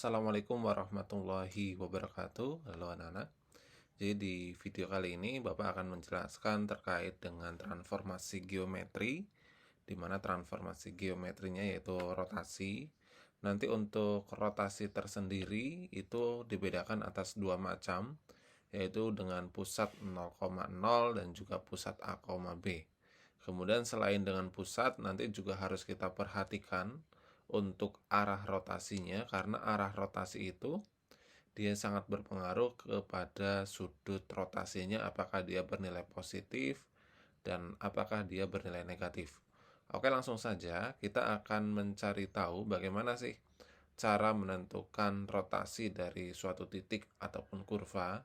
Assalamualaikum warahmatullahi wabarakatuh. Halo anak-anak. Jadi di video kali ini Bapak akan menjelaskan terkait dengan transformasi geometri, di mana transformasi geometrinya yaitu rotasi. Nanti untuk rotasi tersendiri itu dibedakan atas dua macam, yaitu dengan pusat 0,0 dan juga pusat A, B. Kemudian selain dengan pusat, nanti juga harus kita perhatikan untuk arah rotasinya, karena arah rotasi itu dia sangat berpengaruh kepada sudut rotasinya, apakah dia bernilai positif dan apakah dia bernilai negatif. Oke, langsung saja kita akan mencari tahu bagaimana sih cara menentukan rotasi dari suatu titik ataupun kurva.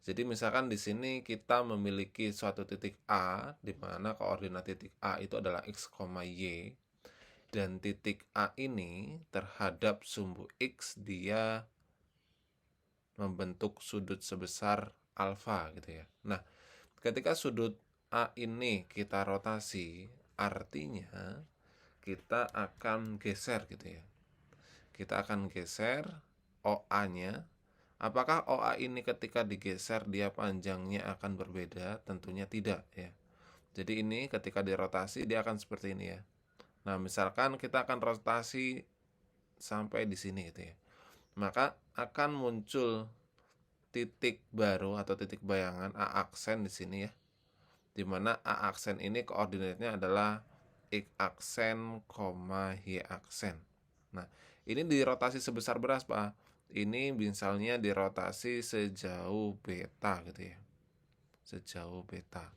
Jadi misalkan di sini kita memiliki suatu titik A, di mana koordinat titik A itu adalah x, y, dan titik A ini terhadap sumbu X dia membentuk sudut sebesar alfa gitu ya. Nah, ketika sudut A ini kita rotasi, artinya kita akan geser gitu ya. Kita akan geser OA-nya. Apakah OA ini ketika digeser dia panjangnya akan berbeda? Tentunya tidak ya. Jadi ini ketika dirotasi dia akan seperti ini ya. Nah, misalkan kita akan rotasi sampai di sini gitu ya. Maka akan muncul titik baru atau titik bayangan A aksen di sini ya. Di mana A aksen ini koordinatnya adalah X aksen, Y aksen. Nah, ini dirotasi sebesar berapa? Ini misalnya dirotasi sejauh beta gitu ya. Sejauh beta.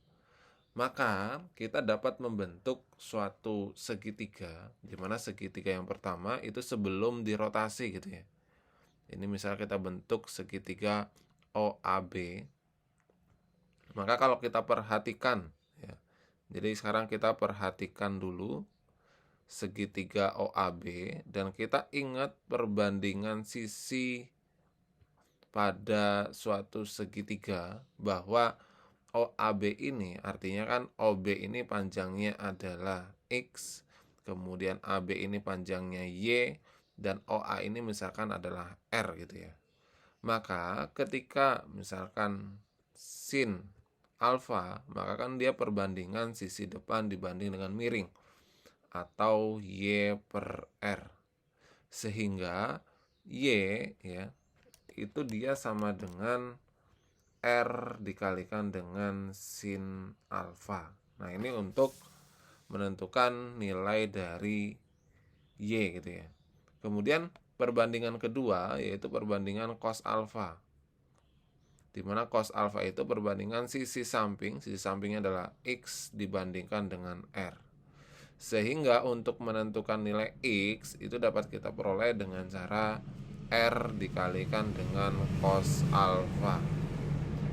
Maka kita dapat membentuk suatu segitiga, di mana segitiga yang pertama itu sebelum dirotasi gitu ya. Ini misalnya kita bentuk segitiga OAB. Maka kalau kita perhatikan ya. Jadi sekarang kita perhatikan dulu segitiga OAB dan kita ingat perbandingan sisi pada suatu segitiga, bahwa OAB ini artinya kan OB ini panjangnya adalah X, kemudian AB ini panjangnya Y, dan OA ini misalkan adalah R gitu ya. Maka ketika misalkan sin alfa, maka kan dia perbandingan sisi depan dibanding dengan miring, atau Y per R. Sehingga Y ya itu dia sama dengan R dikalikan dengan sin alfa. Nah, ini untuk menentukan nilai dari Y gitu ya. Kemudian perbandingan kedua yaitu perbandingan cos alfa. Di mana cos alfa itu perbandingan sisi samping. Sisi sampingnya adalah X dibandingkan dengan R. Sehingga untuk menentukan nilai X itu dapat kita peroleh dengan cara R dikalikan dengan cos alfa.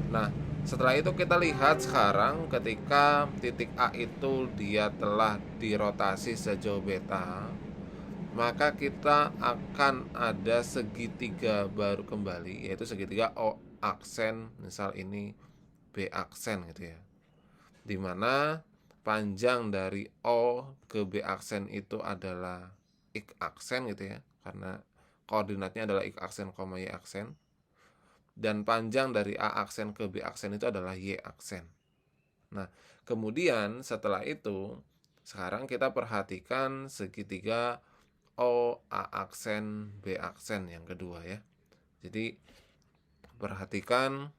Nah, setelah itu kita lihat sekarang ketika titik A itu dia telah dirotasi sejauh beta, maka kita akan ada segitiga baru kembali, yaitu segitiga O aksen, misal ini B aksen gitu ya. Dimana panjang dari O ke B aksen itu adalah X aksen gitu ya, karena koordinatnya adalah X aksen, Y aksen. Dan panjang dari A aksen ke B aksen itu adalah Y aksen. Nah, kemudian setelah itu, sekarang kita perhatikan segitiga O A aksen B aksen yang kedua ya. Jadi perhatikan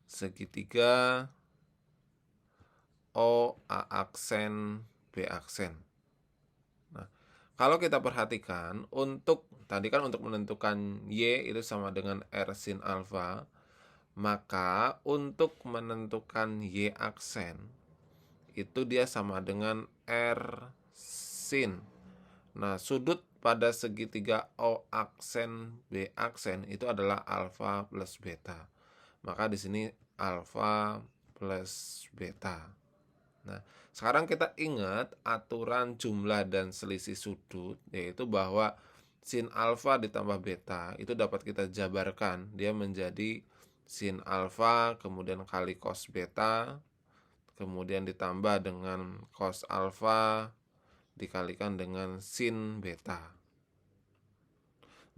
segitiga O A aksen B aksen. Nah, kalau kita perhatikan untuk tadi kan untuk menentukan Y itu sama dengan R sin alfa, maka untuk menentukan Y aksen itu dia sama dengan R sin. Nah, sudut pada segitiga O aksen B aksen itu adalah alfa plus beta. Maka di sini alfa plus beta. Nah, sekarang kita ingat aturan jumlah dan selisih sudut, yaitu bahwa sin alfa ditambah beta itu dapat kita jabarkan. Dia menjadi sin alfa kemudian kali cos beta, kemudian ditambah dengan cos alfa dikalikan dengan sin beta.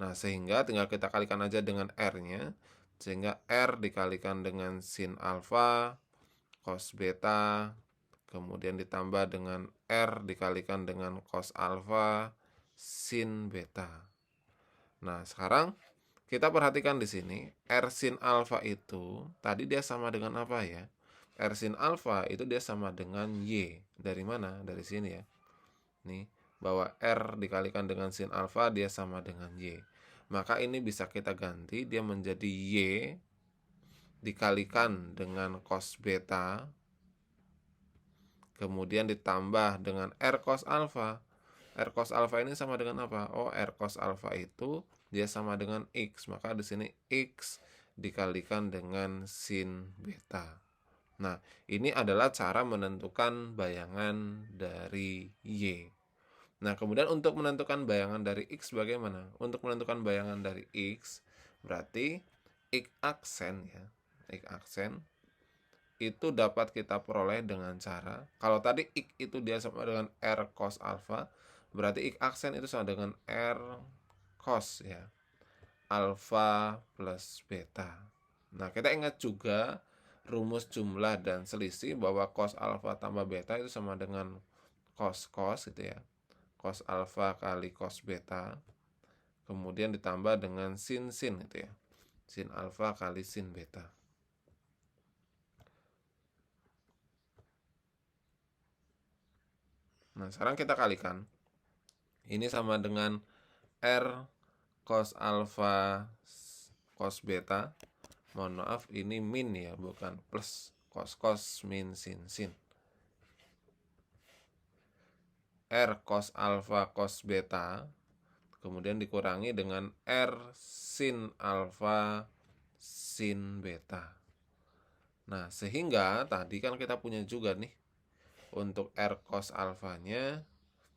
Nah, sehingga tinggal kita kalikan aja dengan R-nya. Sehingga R dikalikan dengan sin alfa cos beta, kemudian ditambah dengan R dikalikan dengan cos alfa sin beta. Nah, sekarang kita perhatikan di sini, R sin alfa itu tadi dia sama dengan apa ya? R sin alfa itu dia sama dengan Y. Dari mana? Dari sini ya. Nih, bahwa R dikalikan dengan sin alfa dia sama dengan Y. Maka ini bisa kita ganti, dia menjadi Y dikalikan dengan cos beta, kemudian ditambah dengan R cos alfa. R cos alfa ini sama dengan apa? Oh, R cos alfa itu dia sama dengan X. Maka di sini X dikalikan dengan sin beta. Nah, ini adalah cara menentukan bayangan dari Y. Nah, kemudian untuk menentukan bayangan dari X bagaimana? Untuk menentukan bayangan dari X, berarti X aksen ya. X aksen itu dapat kita peroleh dengan cara, kalau tadi X itu dia sama dengan R cos alfa, berarti X aksen itu sama dengan R cos ya. Alfa plus beta. Nah, kita ingat juga rumus jumlah dan selisih bahwa cos alfa tambah beta itu sama dengan cos gitu ya. Cos alfa kali cos beta, kemudian ditambah dengan sin gitu ya. Sin alfa kali sin beta. Nah, sekarang kita kalikan. Ini sama dengan R cos alfa cos beta. Mohon maaf, ini min ya, bukan plus. Cos min sin. R cos alfa cos beta, kemudian dikurangi dengan R sin alfa sin beta. Nah, sehingga tadi kan kita punya juga nih, untuk R cos alfanya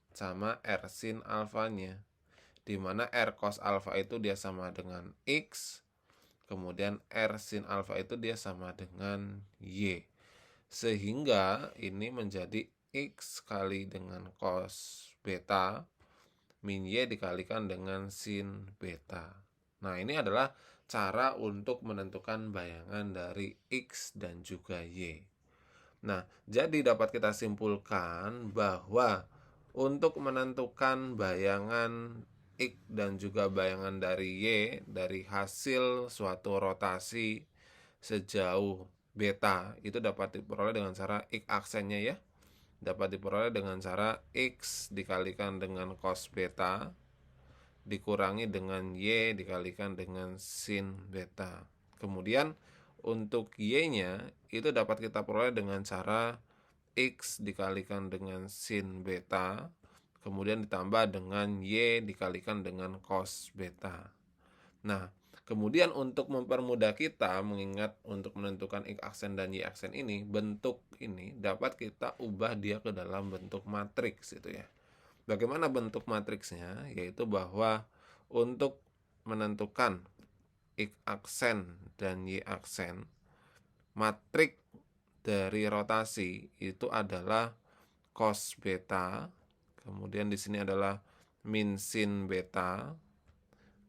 sama R sin alfanya, dimana R cos alfa itu dia sama dengan X, kemudian R sin alfa itu dia sama dengan Y. Sehingga ini menjadi X kali dengan cos beta min Y dikalikan dengan sin beta. Nah, ini adalah cara untuk menentukan bayangan dari X dan juga Y. Nah, jadi dapat kita simpulkan bahwa untuk menentukan bayangan X dan juga bayangan dari Y dari hasil suatu rotasi sejauh beta itu dapat diperoleh dengan cara X aksennya ya. Dapat diperoleh dengan cara X dikalikan dengan cos beta dikurangi dengan Y dikalikan dengan sin beta. Kemudian untuk Y-nya itu dapat kita peroleh dengan cara X dikalikan dengan sin beta, kemudian ditambah dengan Y dikalikan dengan cos beta. Nah, kemudian untuk mempermudah kita mengingat untuk menentukan X aksen dan Y aksen ini, bentuk ini dapat kita ubah dia ke dalam bentuk matriks itu ya. Bagaimana bentuk matriksnya? Yaitu bahwa untuk menentukan X aksen dan Y aksen, matrik dari rotasi itu adalah cos beta, kemudian di sini adalah min sin beta,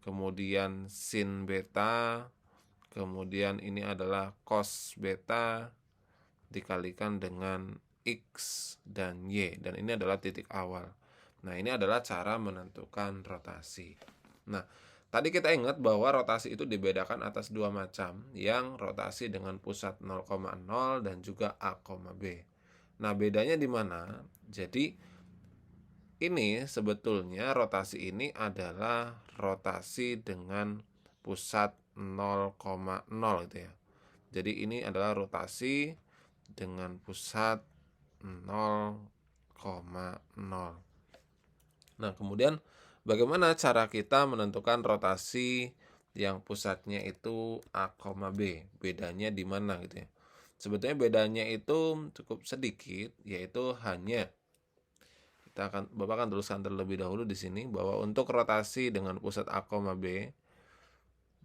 kemudian sin beta, kemudian ini adalah cos beta dikalikan dengan X dan Y, dan ini adalah titik awal. Nah, ini adalah cara menentukan rotasi. Nah, tadi kita ingat bahwa rotasi itu dibedakan atas dua macam, yang rotasi dengan pusat 0,0 dan juga A, B. Nah, bedanya di mana? Jadi, ini sebetulnya rotasi ini adalah rotasi dengan pusat 0,0 gitu ya. Jadi ini adalah rotasi dengan pusat 0,0. Nah, kemudian bagaimana cara kita menentukan rotasi yang pusatnya itu A, B? Bedanya di mana gitu ya. Sebetulnya bedanya itu cukup sedikit, yaitu hanya Bapak akan tuliskan terlebih dahulu di sini bahwa untuk rotasi dengan pusat A, B,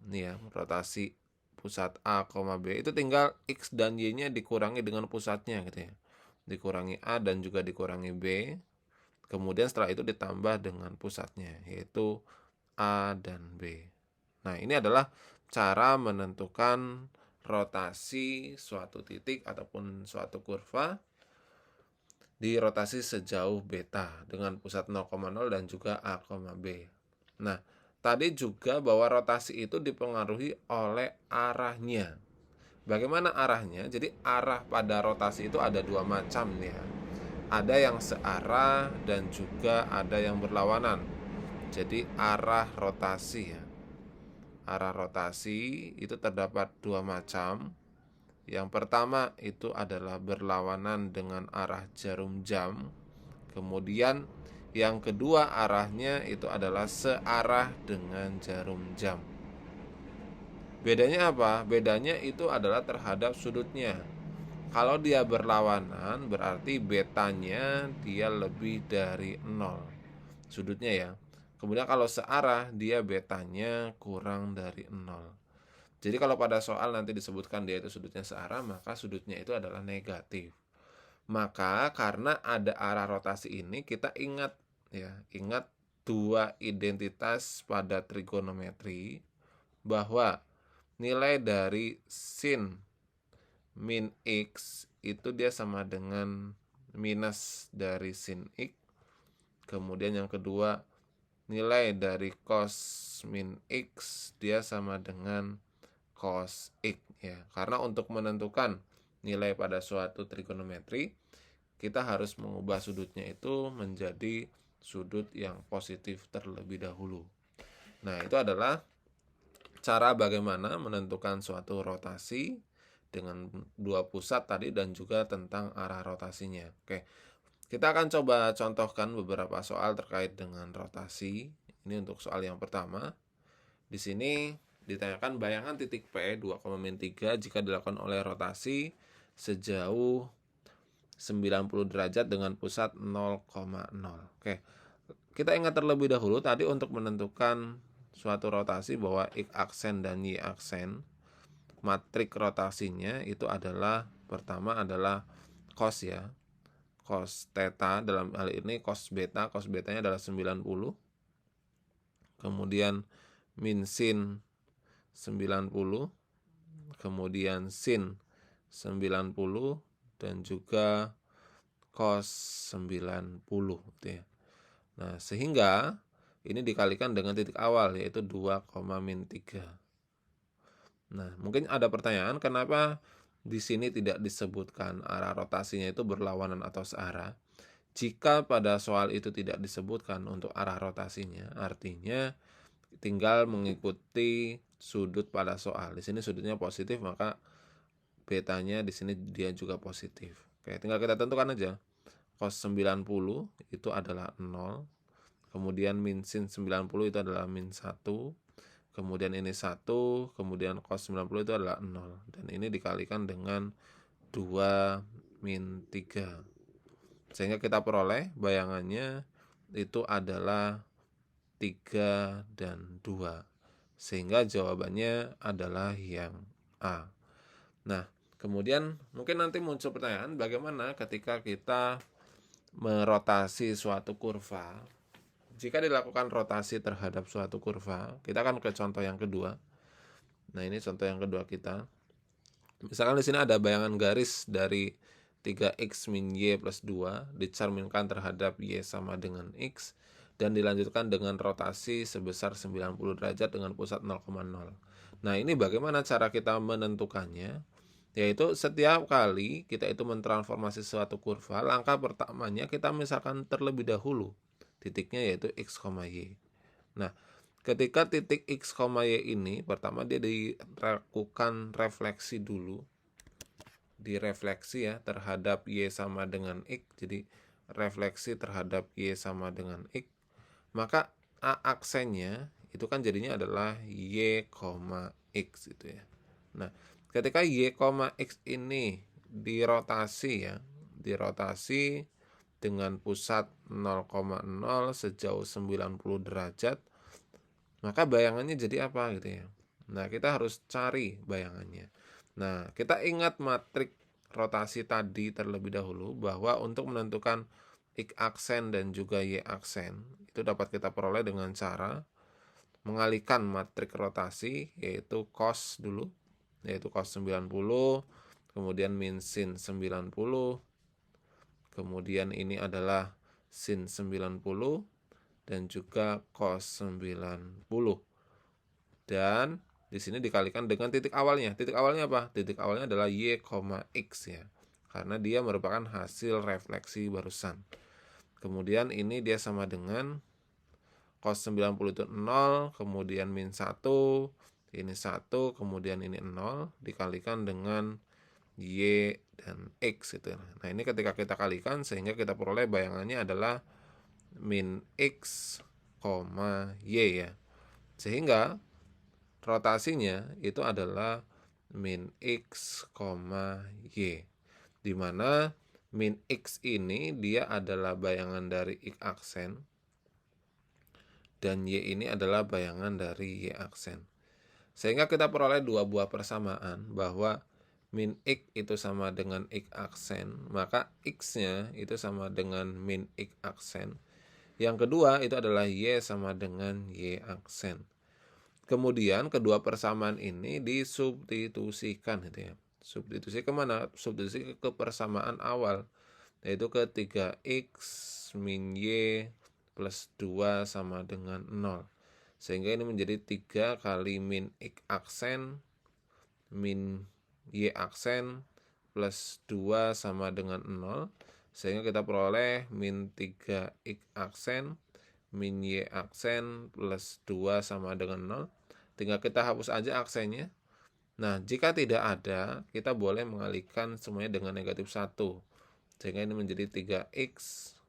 ini ya, rotasi pusat A, B itu tinggal X dan Y-nya dikurangi dengan pusatnya gitu ya. Dikurangi A dan juga dikurangi B. Kemudian setelah itu ditambah dengan pusatnya, yaitu A dan B. Nah, ini adalah cara menentukan rotasi suatu titik ataupun suatu kurva di rotasi sejauh beta dengan pusat 0,0 dan juga A, B. Nah, tadi juga bahwa rotasi itu dipengaruhi oleh arahnya. Bagaimana arahnya? Jadi arah pada rotasi itu ada dua macam ya. Ada yang searah dan juga ada yang berlawanan. Jadi arah rotasi ya. Arah rotasi itu terdapat dua macam. Yang pertama itu adalah berlawanan dengan arah jarum jam. Kemudian yang kedua arahnya itu adalah searah dengan jarum jam. Bedanya apa? Bedanya itu adalah terhadap sudutnya. Kalau dia berlawanan berarti betanya dia lebih dari 0 sudutnya ya. Kemudian kalau searah dia betanya kurang dari 0. Jadi kalau pada soal nanti disebutkan dia itu sudutnya searah, maka sudutnya itu adalah negatif. Maka karena ada arah rotasi ini, kita ingat ya, ingat dua identitas pada trigonometri bahwa nilai dari sin min x itu dia sama dengan minus dari sin x. Kemudian yang kedua, nilai dari cos min x dia sama dengan cos x ya. Karena untuk menentukan nilai pada suatu trigonometri, kita harus mengubah sudutnya itu menjadi sudut yang positif terlebih dahulu. Nah, itu adalah cara bagaimana menentukan suatu rotasi dengan dua pusat tadi dan juga tentang arah rotasinya. Oke. Kita akan coba contohkan beberapa soal terkait dengan rotasi. Ini untuk soal yang pertama. Di sini ditanyakan bayangan titik P 2,3 jika dilakukan oleh rotasi sejauh 90 derajat dengan pusat 0,0. Oke. Kita ingat terlebih dahulu tadi untuk menentukan suatu rotasi bahwa X aksen dan Y aksen, matrik rotasinya itu adalah pertama adalah cos ya. Cos theta, dalam hal ini cos betanya adalah 90. Kemudian min sin 90, kemudian sin 90 dan juga cos 90 gitu ya. Nah, sehingga ini dikalikan dengan titik awal yaitu 2,-3. Nah, mungkin ada pertanyaan kenapa di sini tidak disebutkan arah rotasinya itu berlawanan atau searah. Jika pada soal itu tidak disebutkan untuk arah rotasinya, artinya tinggal mengikuti sudut pada soal. Di sini sudutnya positif, maka betanya di sini dia juga positif. Oke, tinggal kita tentukan aja. Cos 90 itu adalah 0. Kemudian min sin 90 itu adalah min 1. Kemudian ini 1, kemudian cos 90 itu adalah 0. Dan ini dikalikan dengan 2 min 3. Sehingga kita peroleh bayangannya itu adalah 3 dan 2. Sehingga jawabannya adalah yang A. Nah, kemudian mungkin nanti muncul pertanyaan bagaimana ketika kita merotasi suatu kurva. Jika dilakukan rotasi terhadap suatu kurva, kita akan ke contoh yang kedua. Nah, ini contoh yang kedua kita. Misalkan di sini ada bayangan garis dari 3x min y plus 2 dicerminkan terhadap y sama dengan x dan dilanjutkan dengan rotasi sebesar 90 derajat dengan pusat 0,0. Nah, ini bagaimana cara kita menentukannya? Yaitu setiap kali kita itu mentransformasi suatu kurva, langkah pertamanya kita misalkan terlebih dahulu titiknya yaitu x, y. Nah, ketika titik x, y ini pertama dia dilakukan refleksi dulu. Direfleksi ya terhadap y sama dengan x. Jadi refleksi terhadap y sama dengan x. Maka a aksennya itu kan jadinya adalah y, x gitu ya. Nah, ketika y, x ini dirotasi ya, dirotasi dengan pusat 0,0 sejauh 90 derajat, maka bayangannya jadi apa gitu ya. Nah, kita harus cari bayangannya. Nah, kita ingat matrik rotasi tadi terlebih dahulu bahwa untuk menentukan X aksen dan juga Y aksen itu dapat kita peroleh dengan cara mengalihkan matrik rotasi, yaitu cos dulu, yaitu cos 90, kemudian min sin 90, kemudian ini adalah sin 90, dan juga cos 90. Dan di sini dikalikan dengan titik awalnya. Titik awalnya apa? Titik awalnya adalah y, x ya. Karena dia merupakan hasil refleksi barusan. Kemudian ini dia sama dengan cos 90 itu 0, kemudian min 1, ini 1, kemudian ini 0, dikalikan dengan y dan x gitu. Nah, ini ketika kita kalikan sehingga kita peroleh bayangannya adalah min x, y ya. Sehingga rotasinya itu adalah min x, y. Di mana min x ini dia adalah bayangan dari x aksen dan y ini adalah bayangan dari y aksen. Sehingga kita peroleh dua buah persamaan bahwa min x itu sama dengan x aksen, maka x-nya itu sama dengan min x aksen. Yang kedua itu adalah y sama dengan y aksen. Kemudian kedua persamaan ini disubstitusikan gitu ya. Substitusi kemana? Substitusi ke persamaan awal, yaitu ke 3x min y plus 2 sama dengan 0. Sehingga ini menjadi 3 kali min x aksen min y aksen plus 2 sama dengan 0. Sehingga kita peroleh min 3x aksen min y aksen plus 2 sama dengan 0. Tinggal kita hapus aja aksennya. Nah, jika tidak ada, kita boleh mengalihkan semuanya dengan negatif 1. Sehingga ini menjadi 3x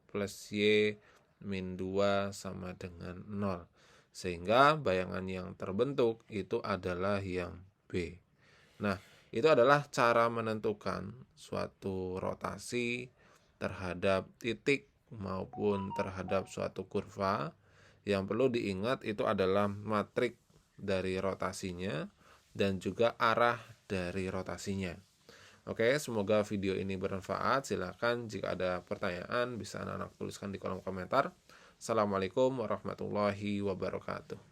plus y min 2 sama dengan 0. Sehingga bayangan yang terbentuk itu adalah yang B. Nah, itu adalah cara menentukan suatu rotasi terhadap titik maupun terhadap suatu kurva. Yang perlu diingat itu adalah matrik dari rotasinya dan juga arah dari rotasinya. Oke, semoga video ini bermanfaat. Silakan jika ada pertanyaan bisa anak-anak tuliskan di kolom komentar. Assalamualaikum warahmatullahi wabarakatuh.